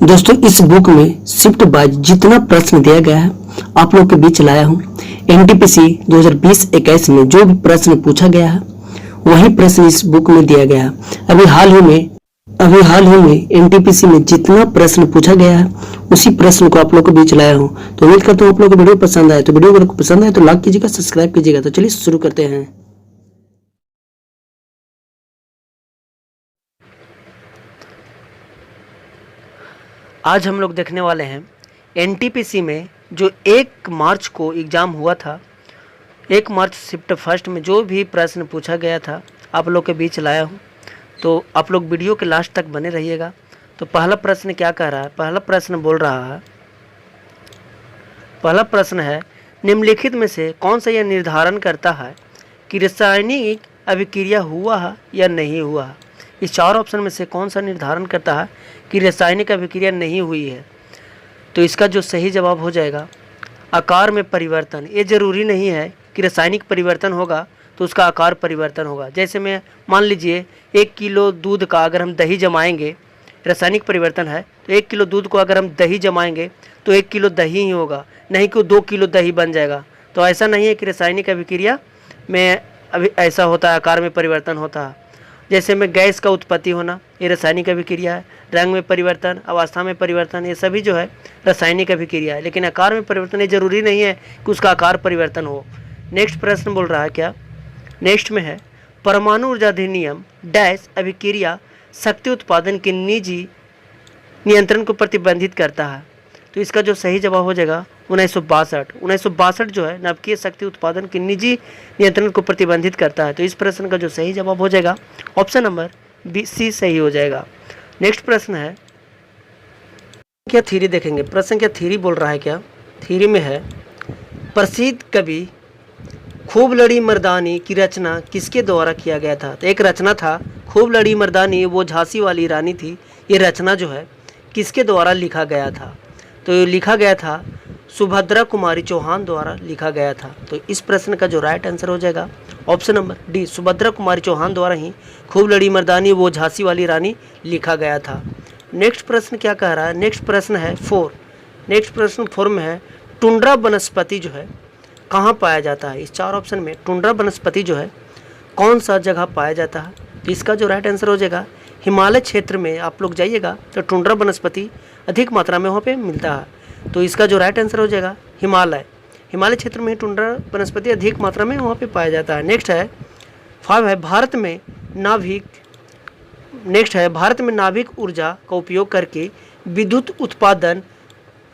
दोस्तों इस बुक में शिफ्ट बाय जितना प्रश्न दिया गया है आप लोग के बीच लाया हूँ। एनटीपीसी 2020-21 में जो भी प्रश्न पूछा गया है वही प्रश्न इस बुक में दिया गया है। अभी हाल ही में एनटीपीसी में जितना प्रश्न पूछा गया है उसी प्रश्न को आप लोग के बीच लाया हूँ। तो उम्मीद करता हूँ आप लोग को वीडियो पसंद आए। तो वीडियो अगर पसंद आए तो लाइक कीजिएगा, सब्सक्राइब कीजिएगा। तो चलिए शुरू करते हैं। आज हम लोग देखने वाले हैं एनटीपीसी में जो 1 मार्च को एग्ज़ाम हुआ था। 1 मार्च शिफ्ट फर्स्ट में जो भी प्रश्न पूछा गया था आप लोग के बीच लाया हूँ। तो आप लोग वीडियो के लास्ट तक बने रहिएगा। तो पहला प्रश्न क्या कह रहा है? पहला प्रश्न है निम्नलिखित में से कौन सा यह निर्धारण करता है कि रासायनिक अभिक्रिया हुआ है या नहीं हुआ है। इस 4 ऑप्शन में से कौन सा निर्धारण करता है कि रासायनिक अभिक्रिया नहीं हुई है। तो इसका जो सही जवाब हो जाएगा आकार में परिवर्तन। ये जरूरी नहीं है कि रासायनिक परिवर्तन होगा तो उसका आकार परिवर्तन होगा। जैसे मैं मान लीजिए 1 किलो दूध का अगर हम दही जमाएंगे, रासायनिक परिवर्तन है तो 1 किलो दूध को अगर हम दही जमाएंगे तो 1 किलो दही ही होगा, नहीं कि 2 किलो दही बन जाएगा। तो ऐसा नहीं है कि रासायनिक अभिक्रिया में अभी ऐसा होता है, आकार में परिवर्तन होता है। जैसे में गैस का उत्पत्ति होना ये रासायनिक अभिक्रिया है, रंग में परिवर्तन, अवस्था में परिवर्तन, ये सभी जो है रासायनिक अभिक्रिया है। लेकिन आकार में परिवर्तन ये जरूरी नहीं है कि उसका आकार परिवर्तन हो। नेक्स्ट प्रश्न बोल रहा है क्या? नेक्स्ट में है परमाणु ऊर्जा अधिनियम डैश अभिक्रिया शक्ति उत्पादन के निजी नियंत्रण को प्रतिबंधित करता है। तो इसका जो सही जवाब हो जाएगा 1962 जो है नाभिकीय शक्ति उत्पादन के निजी नियंत्रण को प्रतिबंधित करता है। तो इस प्रश्न का जो सही जवाब हो जाएगा ऑप्शन नंबर बी सी सही हो जाएगा। नेक्स्ट प्रश्न है क्या थ्योरी देखेंगे। प्रश्न क्या थ्योरी बोल रहा है क्या? थ्योरी में है प्रसिद्ध कवि खूब लड़ी मर्दानी की रचना किसके द्वारा किया गया था। तो एक रचना था खूब लड़ी मर्दानी, वो झांसी वाली रानी थी। ये रचना जो है किसके द्वारा लिखा गया था? तो ये लिखा गया था सुभद्रा कुमारी चौहान द्वारा लिखा गया था। तो इस प्रश्न का जो राइट आंसर हो जाएगा option number D, Subhadra Kumari Chauhan द्वारा ही खूब लड़ी मर्दानी वो झांसी वाली रानी लिखा गया था। नेक्स्ट प्रश्न क्या कह रहा है? नेक्स्ट प्रश्न है 4। नेक्स्ट प्रश्न 4 में है टुंड्रा वनस्पति जो है कहाँ पाया जाता है। इस 4 ऑप्शन में टुंड्रा वनस्पति जो है कौन सा जगह पाया जाता है। तो इसका जो राइट आंसर हो जाएगा हिमालय क्षेत्र में आप लोग जाइएगा तो टुंड्रा वनस्पति अधिक मात्रा में वहाँ पे मिलता है। तो इसका जो राइट आंसर हो जाएगा हिमालय क्षेत्र में टुंड्रा वनस्पति अधिक मात्रा में वहाँ पे पाया जाता है। नेक्स्ट है 5 है भारत में नाभिक ऊर्जा का उपयोग करके विद्युत उत्पादन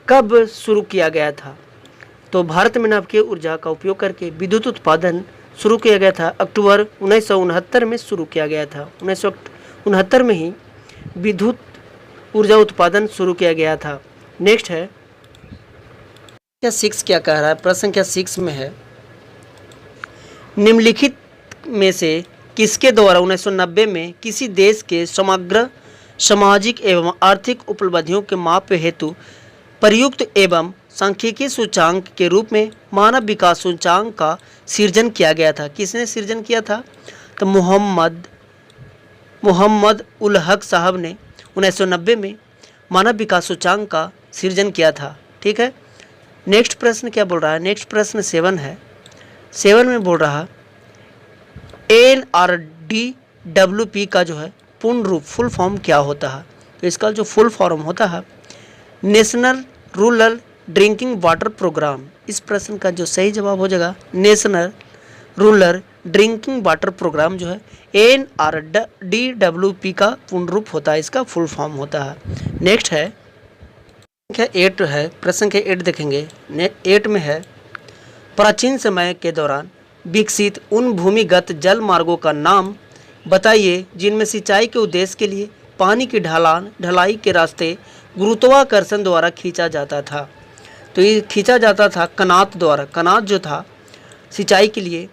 कब शुरू किया गया था। तो भारत में नाभिकीय ऊर्जा का उपयोग करके विद्युत उत्पादन शुरू किया गया था अक्टूबर 1969 में शुरू किया गया था। 1969 में ही विद्युत ऊर्जा उत्पादन शुरू किया गया था। नेक्स्ट है क्या 6 क्या कह रहा है? प्रश्न क्या 6 में है निम्नलिखित में से किसके द्वारा 1990 में किसी देश के समग्र सामाजिक एवं आर्थिक उपलब्धियों के माप हेतु प्रयुक्त एवं सांख्यिकीय सूचांक के रूप में मानव विकास सूचांक का सृजन किया गया था। किसने सृजन किया था? तो मोहम्मद उल हक साहब ने 1990 में मानव विकास सूचांक का सृजन किया था। ठीक है। नेक्स्ट प्रश्न क्या बोल रहा है? नेक्स्ट प्रश्न 7 है। 7 में बोल रहा NRDWP का जो है पूर्ण रूप फुल फॉर्म क्या होता है। तो इसका जो फुल फॉर्म होता है national rural drinking water programme. इस प्रश्न का जो सही जवाब हो जाएगा national rural drinking water programme जो है NRDWP का पूर्ण रूप होता है, इसका फुल फॉर्म होता है। नेक्स्ट है क्या 8 है। प्रश्न के 8 देखेंगे। 8 में है प्राचीन समय के दौरान विकसित उन भूमिगत जल मार्गों का नाम बताइए जिनमें सिंचाई के उद्देश्य के लिए पानी की ढलाई के रास्ते गुरुत्वाकर्षण द्वारा खींचा जाता था। तो ये खींचा जाता था कनात द्वारा। कनात जो था सिंचाई के लिए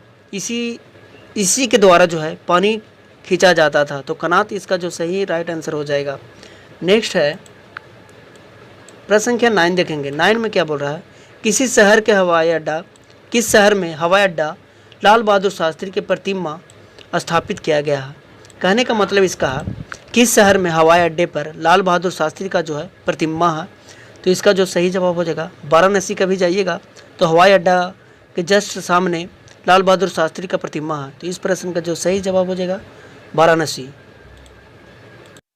इसी के द्वारा जो है पानी खींचा जाता था। तो कनात इसका जो सही राइट आंसर हो जाएगा। नेक्स्ट है प्रश्न क्या 9 देखेंगे। 9 में क्या बोल रहा है किस शहर में हवाई अड्डा लाल बहादुर शास्त्री की प्रतिमा स्थापित किया गया है। कहने का मतलब इसका है किस शहर में हवाई अड्डे पर लाल बहादुर शास्त्री का जो है प्रतिमा है? तो इसका जो सही जवाब हो जाएगा, वाराणसी कभी जाइएगा तो हवाई अड्डा के जस्ट सामने लाल बहादुर शास्त्री का प्रतिमा है। तो इस प्रश्न का जो सही जवाब हो जाएगा वाराणसी।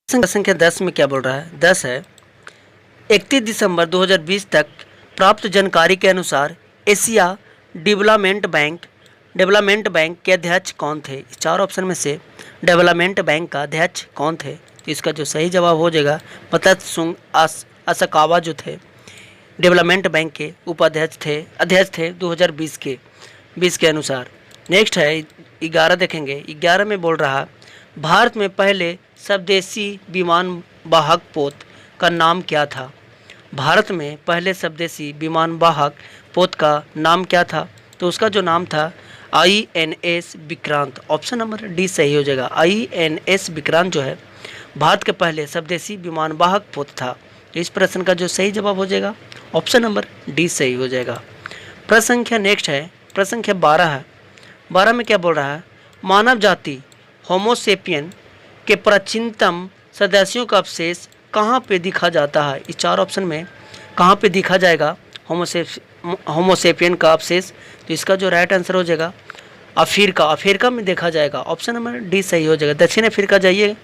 संख्या 10 में क्या बोल रहा है? 10 है, 31 दिसंबर 2020 तक प्राप्त जानकारी के अनुसार एशिया डेवलपमेंट बैंक के अध्यक्ष कौन थे? इस 4 ऑप्शन में से डेवलपमेंट बैंक का अध्यक्ष कौन थे? तो इसका जो सही जवाब हो जाएगा मत्स्यसुंग असाकावा जो थे डेवलपमेंट बैंक के अध्यक्ष थे 2020 के अनुसार। नेक्स्ट है 11 देखेंगे। 11 में बोल रहा भारत में पहले स्वदेशी विमान वाहक पोत का नाम क्या था? भारत में पहले स्वदेशी विमान वाहक पोत का नाम क्या था? तो उसका जो नाम था INS Vikrant. Option number D सही हो जाएगा। INS विक्रांत जो है भारत के पहले स्वदेशी विमान वाहक पोत था। तो इस प्रश्न का जो सही जवाब हो जाएगा ऑप्शन नंबर डी सही हो जाएगा। प्रश्न संख्या नेक्स्ट है, प्रश्न संख्या 12 है। 12 में क्या बोल रहा है? मानव जाति होमोसेपियन के प्राचीनतम सदस्यों का अवशेष कहाँ पे दिखा जाता है? इस 4 ऑप्शन में कहाँ पे दिखा जाएगा होमोसेपियन का अवशेष? तो इसका जो राइट आंसर हो जाएगा अफ्रीका में देखा जाएगा। ऑप्शन नंबर डी सही हो जाएगा। दक्षिण अफ्रीका जाइए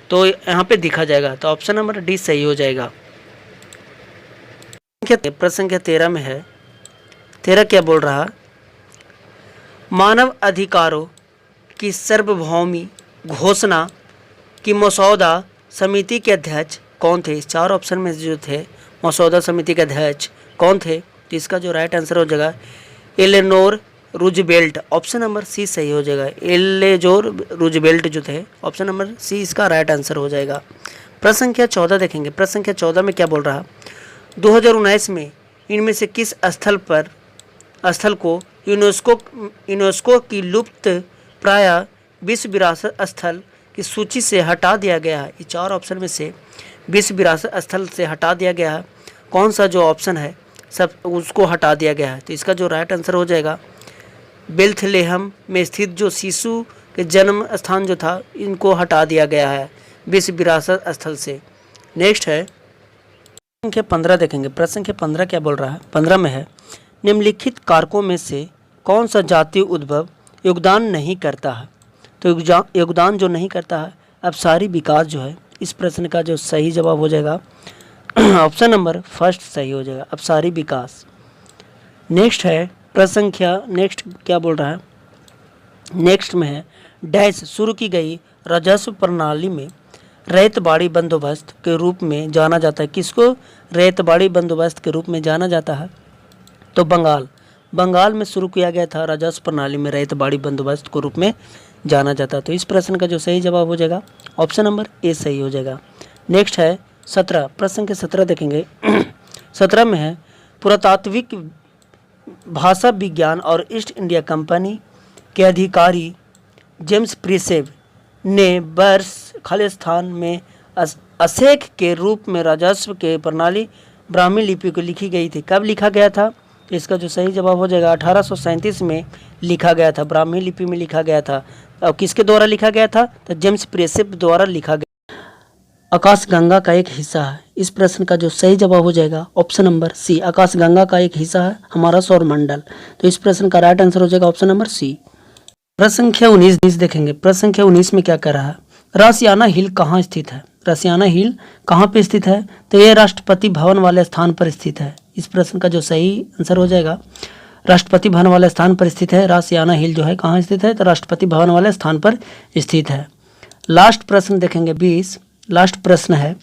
तो यहाँ पे दिखा जाएगा। तो ऑप्शन नंबर डी सही हो जाएगा। प्रश्न संख्या 13 में है। 13 क्या बोल रहा? मानव अधिकारों की सार्वभौमी घोषणा की मसौदा समिति के अध्यक्ष कौन थे? इस 4 ऑप्शन में जो थे मसौदा समिति के अध्यक्ष कौन थे? तो इसका जो राइट आंसर हो जाएगा Eleanor Roosevelt. Option number C सही हो जाएगा। एलेनोर रूजवेल्ट जो थे, ऑप्शन नंबर सी इसका राइट आंसर हो जाएगा। प्रश्न संख्या 14 देखेंगे। प्रश्न संख्या 14 में क्या बोल रहा? 2019 में इनमें से किस स्थल को यूनेस्को की लुप्त प्राय विश्व विरासत स्थल की सूची से हटा दिया गया है? ये 4 ऑप्शन में से विश्व विरासत स्थल से हटा दिया गया है, कौन सा जो ऑप्शन है सब उसको हटा दिया गया है? तो इसका जो राइट आंसर हो जाएगा बेथलेहम में स्थित जो शिशु के जन्म स्थान जो था इनको हटा दिया गया है विश्व विरासत स्थल से। नेक्स्ट है संख्या 15 देखेंगे। प्रश्न संख्या 15 क्या बोल रहा है? 15 में है निम्नलिखित कारकों में से कौन सा जातीय उद्भव योगदान नहीं करता है? तो योगदान जो नहीं करता है अपसारी विकास जो है। इस प्रश्न का जो सही जवाब हो जाएगा ऑप्शन नंबर फर्स्ट सही हो जाएगा, अपसारी विकास। नेक्स्ट है प्रश्न संख्या नेक्स्ट क्या बोल रहा है? नेक्स्ट में है डैश शुरू की गई राजस्व प्रणाली में रैयतबाड़ी बंदोबस्त के रूप में जाना जाता है। किसको रैयतबाड़ी बंदोबस्त के रूप में जाना जाता है? तो बंगाल में शुरू किया गया था राजस्व प्रणाली में रैयतबाड़ी बंदोबस्त के रूप में जाना जाता है। तो इस प्रश्न का जो सही जवाब हो जाएगा ऑप्शन नंबर ए सही हो जाएगा। नेक्स्ट है 17। प्रश्न के 17 देखेंगे। 17 में है पुरातात्विक भाषा विज्ञान और ईस्ट इंडिया कंपनी के अधिकारी जेम्स प्रिसेव ने वर्ष खालिस्तान में अशेक के रूप में राजस्व के प्रणाली ब्राह्मी लिपि को लिखी गई थी। कब लिखा गया था? तो इसका जो सही जवाब हो जाएगा 1837 में लिखा गया था, ब्राह्मी लिपि में लिखा गया था। और किसके द्वारा लिखा गया था? तो जेम्स प्रिसेव द्वारा लिखा गया। आकाशगंगा का एक हिस्सा है। इस प्रश्न का जो सही जवाब हो जाएगा ऑप्शन नंबर सी, आकाशगंगा का एक हिस्सा है हमारा सौरमंडल। तो इस प्रश्न का राइट आंसर हो जाएगा ऑप्शन नंबर सी। प्रश्न संख्या 19 देखेंगे। प्रश्न संख्या 19 में क्या कर रहा है? रसियाना हिल कहाँ स्थित है? रसियाना हिल कहाँ पे स्थित है? तो ये राष्ट्रपति भवन वाले स्थान पर स्थित है। इस प्रश्न का जो सही आंसर हो जाएगा राष्ट्रपति भवन वाले स्थान पर स्थित है। रसियाना हिल जो है कहाँ स्थित है? तो राष्ट्रपति भवन वाले स्थान पर स्थित है। लास्ट प्रश्न देखेंगे 20। लास्ट प्रश्न है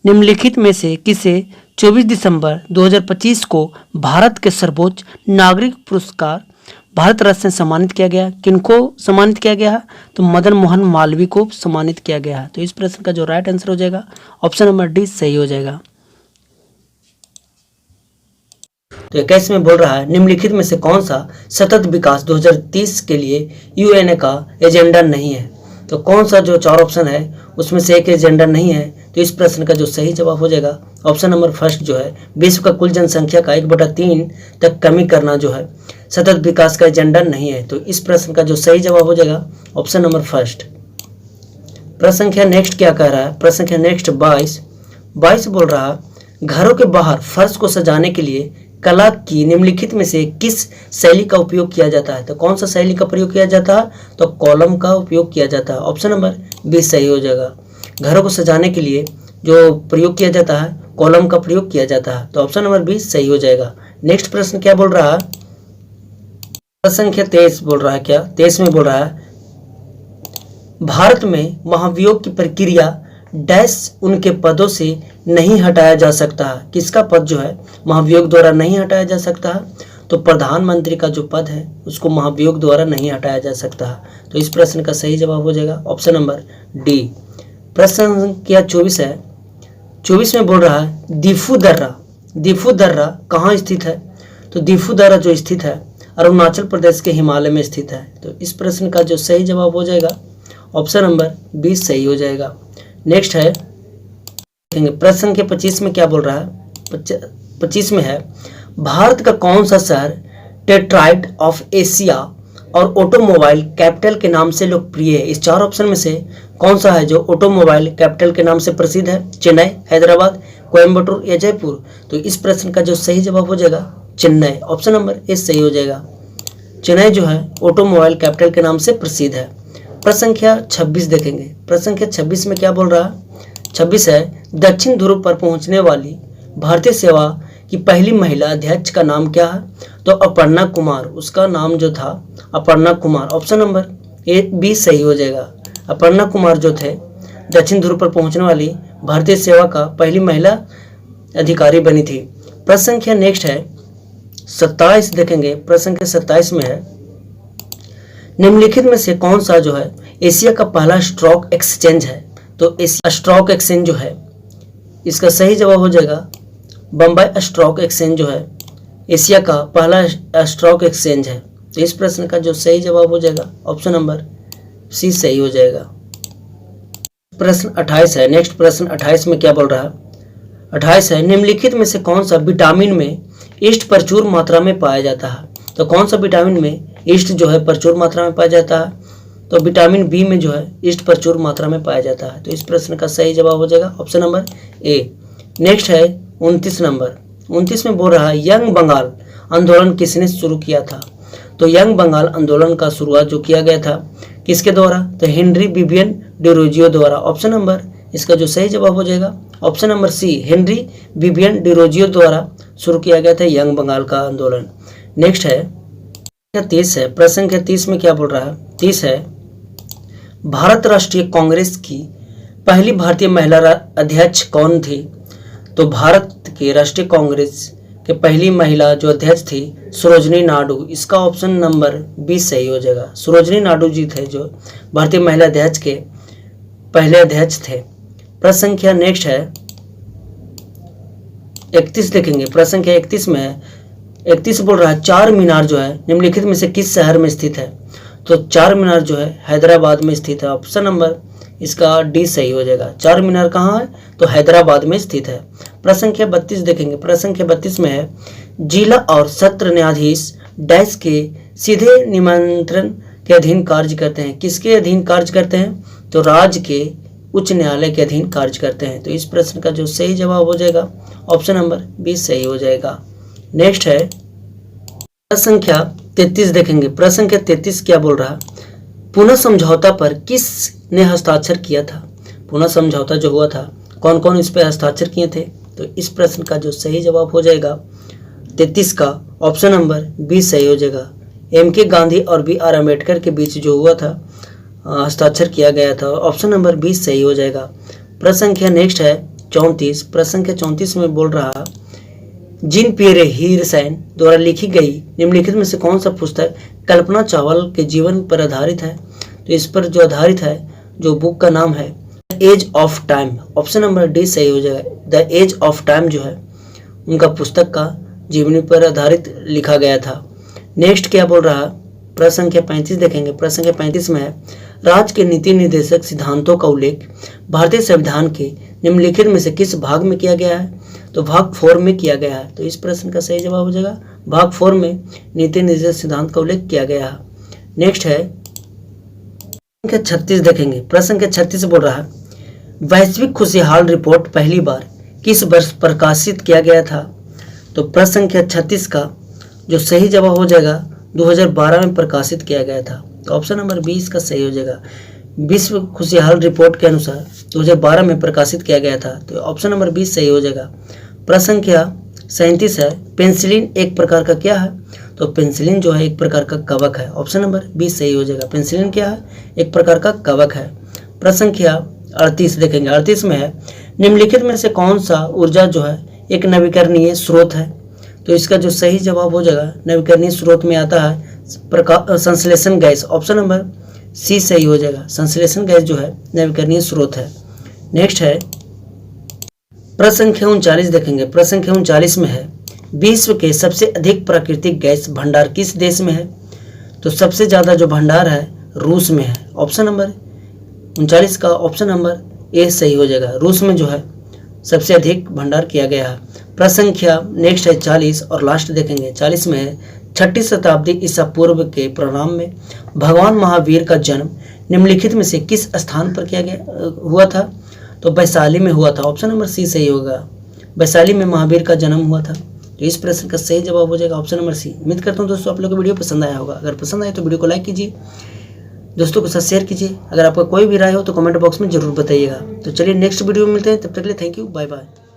निम्नलिखित में से किसे 24 दिसंबर 2025 को भारत के सर्वोच्च नागरिक पुरस्कार भारत रत्न से सम्मानित किया गया? किनको सम्मानित किया गया? तो मदन मोहन मालवीय को सम्मानित किया गया। तो इस प्रश्न का जो राइट आंसर हो जाएगा ऑप्शन नंबर डी सही हो जाएगा। तो 21 में बोल रहा है निम्नलिखित में से कौन सा सतत विकास 2030 के लिए यूएनए का एजेंडा नहीं है? तो कौन सा जो 4 ऑप्शन है उसमें से एक एजेंडा नहीं है? तो इस प्रश्न का जो सही जवाब हो जाएगा ऑप्शन नंबर फर्स्ट जो है विश्व का कुल जनसंख्या का 1/3 तक कमी करना जो है सतत विकास का एजेंडा नहीं है। तो इस प्रश्न का जो सही जवाब हो जाएगा ऑप्शन नंबर फर्स्ट। प्रश्न संख्या नेक्स्ट क्या कह रहा है, प्रश्न संख्या नेक्स्ट 22 बोल रहा है घरों के बाहर फर्श को सजाने के लिए कला की निम्नलिखित में से किस शैली का उपयोग किया जाता है। तो कौन सा शैली का प्रयोग किया जाता है, तो कॉलम का उपयोग किया जाता है। ऑप्शन नंबर 20 सही हो जाएगा। घरों को सजाने के लिए जो प्रयोग किया जाता है कॉलम का प्रयोग किया जाता है, तो ऑप्शन नंबर 20 सही हो जाएगा। नेक्स्ट प्रश्न क्या बोल रहा है, प्रश्न संख्या 23 बोल रहा है, क्या 23 में बोल रहा है भारत में महाभियोग की प्रक्रिया डैश उनके पदों से नहीं हटाया जा सकता है। किसका पद जो है महाभियोग द्वारा नहीं हटाया जा सकता है, तो प्रधानमंत्री का जो पद है उसको महाभियोग द्वारा नहीं हटाया जा सकता है। तो इस प्रश्न का सही जवाब हो जाएगा ऑप्शन नंबर डी। प्रश्न संख्या 24 है, 24 में बोल रहा है दीफू दर्रा कहाँ स्थित है। तो दीफू दर्रा जो स्थित है अरुणाचल प्रदेश के हिमालय में स्थित है। तो इस प्रश्न का जो सही जवाब हो जाएगा ऑप्शन नंबर 20 सही हो जाएगा। नेक्स्ट है देखेंगे प्रश्न संख्या 25 में क्या बोल रहा है, 25 में है भारत का कौन सा शहर टेट्राइड ऑफ एशिया और ऑटोमोबाइल कैपिटल के नाम से लोकप्रिय है। इस चार ऑप्शन में से कौन सा है जो ऑटोमोबाइल कैपिटल के नाम से प्रसिद्ध है, चेन्नई, हैदराबाद, कोयम्बटूर या जयपुर। तो इस प्रश्न का जो सही जवाब हो जाएगा चेन्नई, ऑप्शन नंबर ए सही हो जाएगा। चेन्नई जो है ऑटोमोबाइल कैपिटल के नाम से प्रसिद्ध है। प्रश्न संख्या 26 देखेंगे, प्रश्न संख्या 26 में क्या बोल रहा है, 26 है दक्षिण ध्रुव पर पहुंचने वाली भारतीय सेवा की पहली महिला अध्यक्ष का नाम क्या है। तो अपर्णा कुमार, उसका नाम जो था Aparna Kumar, option number A 20 सही हो जाएगा। अपर्णा कुमार जो थे दक्षिण ध्रुव पर पहुंचने वाली भारतीय सेवा का पहली महिला अधिकारी बनी थी। प्रश्न संख्या नेक्स्ट है 27 देखेंगे, प्रश्न संख्या 27 में है निम्नलिखित में से कौन सा जो है एशिया का पहला स्टॉक एक्सचेंज है। तो एशिया स्टॉक एक्सचेंज जो है इसका सही जवाब हो जाएगा बम्बई स्टॉक एक्सचेंज जो है एशिया का पहला स्टॉक एक्सचेंज है। तो इस प्रश्न का जो सही जवाब हो जाएगा ऑप्शन नंबर सी सही हो जाएगा। प्रश्न 28 है, नेक्स्ट प्रश्न 28 में क्या बोल रहा है, 28 है निम्नलिखित में से कौन सा विटामिन में ईस्ट प्रचुर मात्रा में पाया जाता है। तो कौन सा विटामिन में ईस्ट जो है प्रचुर मात्रा में पाया जाता है, तो विटामिन बी में जो है ईस्ट प्रचुर मात्रा में पाया जाता है। तो इस प्रश्न का सही जवाब हो जाएगा ऑप्शन नंबर ए। नेक्स्ट है 29 नंबर, 29 में बोल रहा है यंग बंगाल आंदोलन किसने शुरू किया था। तो यंग बंगाल आंदोलन का शुरुआत जो किया गया था किसके द्वारा, तो हेनरी विवियन डिरोजियो द्वारा। ऑप्शन नंबर इसका जो सही जवाब हो जाएगा option number C, Henry Vivian Derozio द्वारा शुरू किया गया था यंग बंगाल का आंदोलन। नेक्स्ट है 30 है, प्रश्न संख्या 30 में क्या बोल रहा है, 30 है भारत राष्ट्रीय कांग्रेस की पहली भारतीय महिला अध्यक्ष कौन थी। तो भारत के राष्ट्रीय कांग्रेस के पहली महिला जो अध्यक्ष थी सरोजनी नायडू, इसका ऑप्शन नंबर 20 सही हो जाएगा। सरोजनी नायडू जी थे जो भारतीय महिला अध्यक्ष के पहले अध्यक्ष थे। प्रश्न संख्या नेक्स्ट है 31 देखेंगे, प्रश्न संख्या 31 में है 31 बोल रहा है चार मीनार जो है निम्नलिखित में से किस शहर में स्थित है। तो चार मीनार जो है हैदराबाद में स्थित है। ऑप्शन नंबर इसका डी सही हो जाएगा। चार मीनार कहाँ है, तो हैदराबाद में स्थित है। प्रश्न संख्या 32 देखेंगे, प्रश्न संख्या 32 में है जिला और सत्र न्यायाधीश डैश के सीधे निमंत्रण के अधीन कार्य करते हैं। किसके अधीन कार्य करते हैं, तो राज्य के उच्च न्यायालय के अधीन कार्य करते हैं। तो इस प्रश्न का जो सही जवाब हो जाएगा ऑप्शन नंबर 20 सही हो जाएगा। नेक्स्ट है प्रश्न संख्या 33 देखेंगे, प्रश्न संख्या 33 क्या बोल रहा है पुनः समझौता पर किस ने हस्ताक्षर किया था। पुनः समझौता जो हुआ था कौन कौन इस पर हस्ताक्षर किए थे। तो इस प्रश्न का जो सही जवाब हो जाएगा 33 का ऑप्शन नंबर 20 सही हो जाएगा। MK गांधी और BR अम्बेडकर के बीच जो हुआ था हस्ताक्षर किया गया था। ऑप्शन नंबर 20 सही हो जाएगा। प्रश्न संख्या नेक्स्ट है 34, प्रश्न संख्या 34 में बोल रहा जीन पियरे हीरसेन द्वारा लिखी गई निम्नलिखित में से कौन सा पुस्तक कल्पना चावला के जीवन पर आधारित है। तो इस पर जो आधारित है जो बुक का नाम है the age of time, option number D सही हो जाएगा। द एज ऑफ टाइम जो है उनका पुस्तक का जीवनी पर आधारित लिखा गया था। नेक्स्ट क्या बोल रहा प्रश्न संख्या 35 देखेंगे, प्रश्न संख्या 35 में है राज्य के नीति निर्देशक सिद्धांतों का उल्लेख भारतीय संविधान के निम्नलिखित में से किस भाग में किया गया है। तो भाग 4 में किया गया है। तो इस प्रश्न का सही जवाब हो जाएगा भाग 4 में नीति निर्देशक सिद्धांत का उल्लेख किया गया है। नेक्स्ट है संख्या 36 देखेंगे। प्रश्न संख्या 36 बोल रहा है, वैश्विक खुशहाल रिपोर्ट पहली बार किस वर्ष प्रकाशित किया गया था? तो प्रश्न संख्या 36 का जो सही जवाब हो जाएगा 2012 में प्रकाशित किया गया था। तो ऑप्शन नंबर 20 का सही हो जाएगा। विश्व खुशहाल रिपोर्ट के अनुसार 2012 में प्रकाशित किया गया था, तो ऑप्शन नंबर 20 सही हो जाएगा। प्रश्न संख्या 37 है, पेंसिलिन एक प्रकार का क्या है? तो पेंसिलिन जो है एक प्रकार का कवक है। ऑप्शन नंबर 20 सही हो जाएगा। पेंसिलिन क्या है? एक प्रकार का कवक है। प्रश्न संख्या 38 देखेंगे। 38 में है, निम्नलिखित में से कौन सा ऊर्जा जो है एक नवीकरणीय स्रोत है? तो इसका जो सही जवाब हो जाएगा नवीकरणीय स्रोत में आता है संश्लेषण गैस। ऑप्शन नंबर सी सही हो जाएगा। संश्लेषण गैस जो है नवीकरणीय स्रोत है। नेक्स्ट है प्रश्न संख्या 39 देखेंगे। प्रश्न संख्या 39 में है, विश्व के सबसे अधिक प्राकृतिक गैस भंडार किस देश में है? तो सबसे ज्यादा जो भंडार है रूस में है। ऑप्शन नंबर 39 का ऑप्शन नंबर ए सही हो जाएगा। रूस में जो है सबसे अधिक भंडार किया गया है। प्रश्न संख्या नेक्स्ट है 40 और लास्ट देखेंगे। 40 में है, 6ठी शताब्दी ईसा पूर्व के प्रारंभ में भगवान महावीर का जन्म निम्नलिखित में से किस स्थान पर किया गया हुआ था? तो वैशाली में हुआ था। ऑप्शन नंबर सी सही होगा। वैशाली में महावीर का जन्म हुआ था। तो इस प्रश्न का सही जवाब हो जाएगा ऑप्शन नंबर सी। उम्मीद करता हूँ दोस्तों आप लोगों को वीडियो पसंद आया होगा। अगर पसंद आए तो वीडियो को लाइक कीजिए, दोस्तों के साथ शेयर कीजिए। अगर आपका कोई भी राय हो तो कमेंट बॉक्स में जरूर बताइएगा। तो चलिए नेक्स्ट वीडियो में मिलते हैं, तब तक के लिए थैंक यू, बाय बाय।